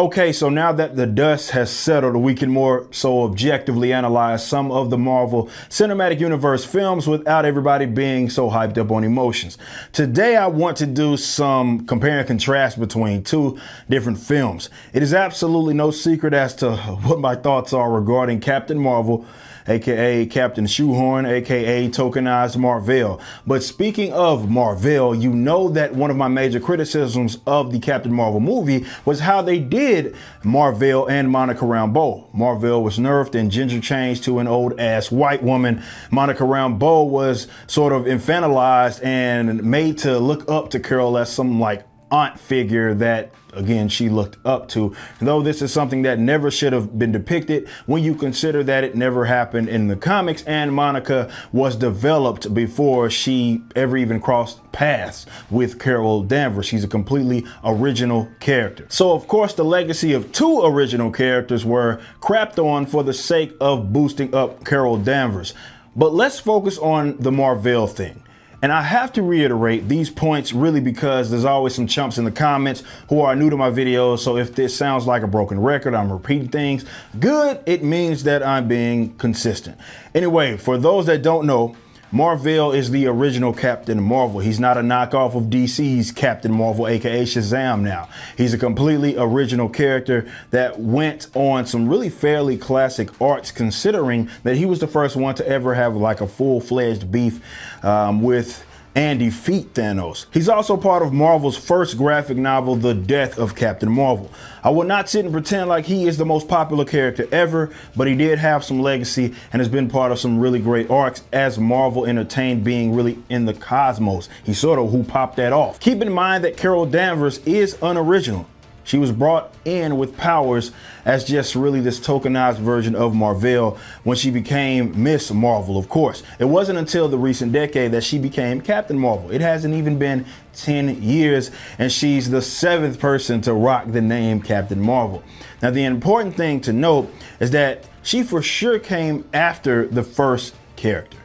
Okay, so now that the dust has settled, we can more so objectively analyze some of the Marvel Cinematic Universe films without everybody being so hyped up on emotions. Today, I want to do some compare and contrast between two different films. It is absolutely no secret as to what my thoughts are regarding Captain Marvel, aka Captain Shoehorn, aka tokenized Marvel. But speaking of Marvel, you know that one of my major criticisms of the Captain Marvel movie was how they did Marvel and Monica Rambeau. Marvel was nerfed and ginger changed to an old ass white woman. Monica Rambeau was sort of infantilized and made to look up to Carol as some like aunt figure that, again, she looked up to, though this is something that never should have been depicted when you consider that it never happened in the comics and Monica was developed before she ever even crossed paths with Carol Danvers. She's a completely original character. So of course the legacy of two original characters were crapped on for the sake of boosting up Carol Danvers. But let's focus on the Marvel thing. And I have to reiterate these points really because there's always some chumps in the comments who are new to my videos. So if this sounds like a broken record, I'm repeating things, good, it means that I'm being consistent. Anyway, for those that don't know, Marvel is the original Captain Marvel. He's not a knockoff of DC's Captain Marvel, aka Shazam now. He's a completely original character that went on some really fairly classic arcs, considering that he was the first one to ever have like a full-fledged beef with and defeat Thanos. He's also part of Marvel's first graphic novel, The Death of Captain Marvel. I will not sit and pretend like he is the most popular character ever, but he did have some legacy and has been part of some really great arcs as Marvel entertained being really in the cosmos. He's sort of who popped that off. Keep in mind that Carol Danvers is unoriginal. She was brought in with powers as just really this tokenized version of Marvel when she became Miss Marvel, of course. It wasn't until the recent decade that she became Captain Marvel. It hasn't even been 10 years, and she's the 7th person to rock the name Captain Marvel. Now, the important thing to note is that she for sure came after the first character.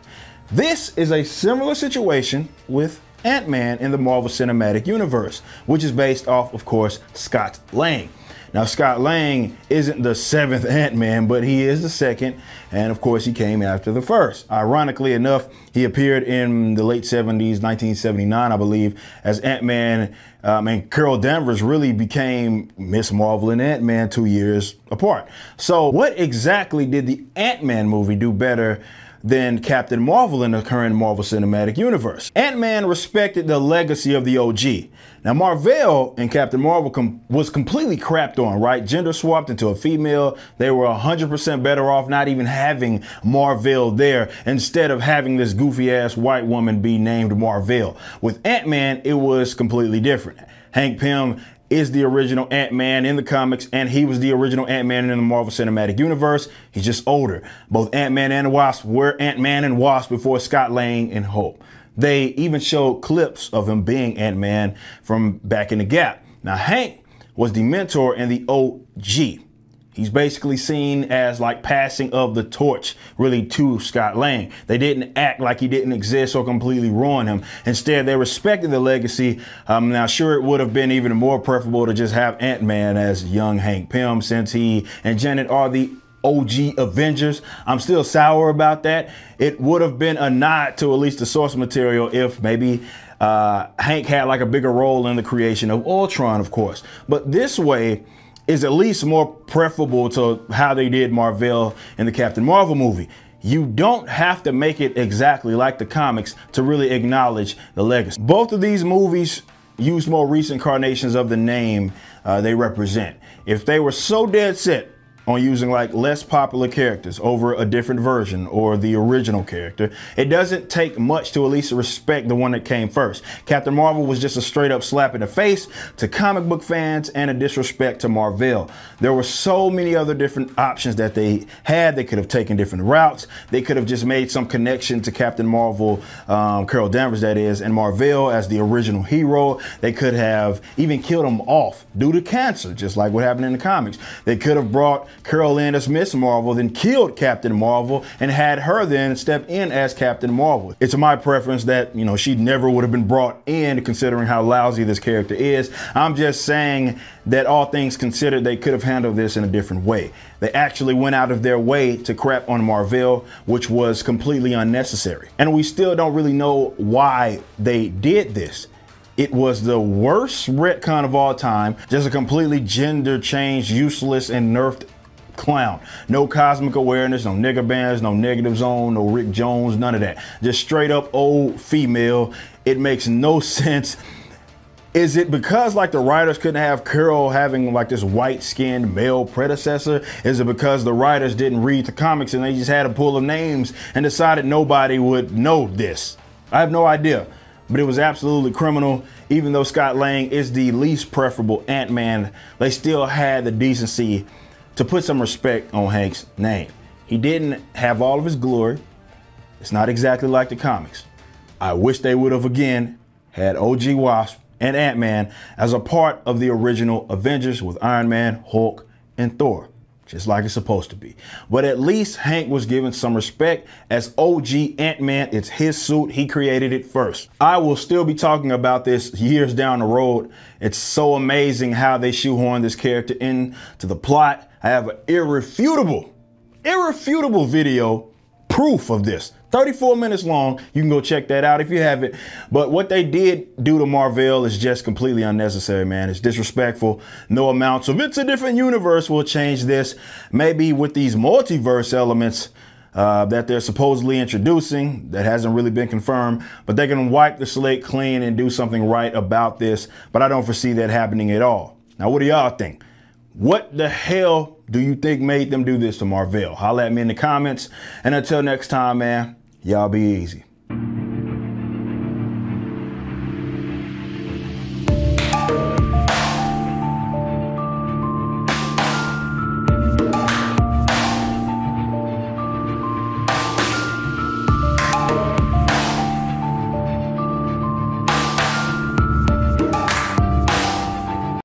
This is a similar situation with AntMan in the Marvel Cinematic Universe, which is based off, of course, Scott Lang. Now, Scott Lang isn't the 7th AntMan, but he is the 2nd, and of course, he came after the first. Ironically enough, he appeared in the late 70s, 1979, I believe, as AntMan, and Carol Danvers really became Miss Marvel and AntMan 2 years apart. So what exactly did the AntMan movie do better than Captain Marvel in the current Marvel Cinematic Universe? AntMan respected the legacy of the OG. Now, Marvel and Captain Marvel was completely crapped on, right? Gender swapped into a female. They were 100% better off not even having Marvel there, instead of having this goofy ass white woman be named Marvel. With AntMan, it was completely different. Hank Pym is the original Ant-Man in the comics, and he was the original Ant-Man in the Marvel Cinematic Universe. He's just older. Both Ant-Man and Wasp were Ant-Man and Wasp before Scott Lang and Hope. They even showed clips of him being Ant-Man from back in the Gap. Now, Hank was the mentor and the OG. He's basically seen as like passing of the torch really to Scott Lang. They didn't act like he didn't exist or completely ruin him. Instead, they respected the legacy. Now, sure, it would have been even more preferable to just have Ant-Man as young Hank Pym, since he and Janet are the OG Avengers. I'm still sour about that. It would have been a nod to at least the source material if maybe Hank had like a bigger role in the creation of Ultron, of course. But this way is at least more preferable to how they did Marvel in the Captain Marvel movie. You don't have to make it exactly like the comics to really acknowledge the legacy. Both of these movies use more recent incarnations of the name they represent. If they were so dead set on using like less popular characters over a different version or the original character, it doesn't take much to at least respect the one that came first. Captain Marvel was just a straight up slap in the face to comic book fans and a disrespect to Marvel. There were so many other different options that they had. They could have taken different routes. They could have just made some connection to Captain Marvel, Carol Danvers that is, and Marvel as the original hero. They could have even killed him off due to cancer, just like what happened in the comics. They could have brought Carol in as Miss Marvel, then killed Captain Marvel and had her then step in as Captain Marvel. It's my preference that, you know, she never would have been brought in, considering how lousy this character is. I'm just saying that all things considered, they could have handled this in a different way. They actually went out of their way to crap on Marvel, which was completely unnecessary. And we still don't really know why they did this. It was the worst retcon of all time, just a completely gender change, useless and nerfed clown. No cosmic awareness, no nigger bands, no negative zone, no Rick Jones, none of that. Just straight up old female. It makes no sense. Is it because like the writers couldn't have Carol having like this white skinned male predecessor? Is it because the writers didn't read the comics and they just had a pool of names and decided nobody would know this? I have no idea, but it was absolutely criminal. Even though Scott Lang is the least preferable Ant-Man, they still had the decency to put some respect on Hank's name. He didn't have all of his glory. It's not exactly like the comics. I wish they would have again had OG Wasp and Ant-Man as a part of the original Avengers with Iron Man, Hulk, and Thor, just like it's supposed to be. But at least Hank was given some respect as OG Ant-Man. It's his suit. He created it first. I will still be talking about this years down the road. It's so amazing how they shoehorn this character into the plot. I have an irrefutable video proof of this. 34 minutes long. You can go check that out if you haven't. But what they did do to Marvel is just completely unnecessary, man. It's disrespectful. No amounts of "it's a different universe" will change this. Maybe with these multiverse elements that they're supposedly introducing, that hasn't really been confirmed, but they can wipe the slate clean and do something right about this. But I don't foresee that happening at all. Now, what do y'all think? What the hell do you think made them do this to Marvel? Holla at me in the comments. And until next time, man, y'all be easy.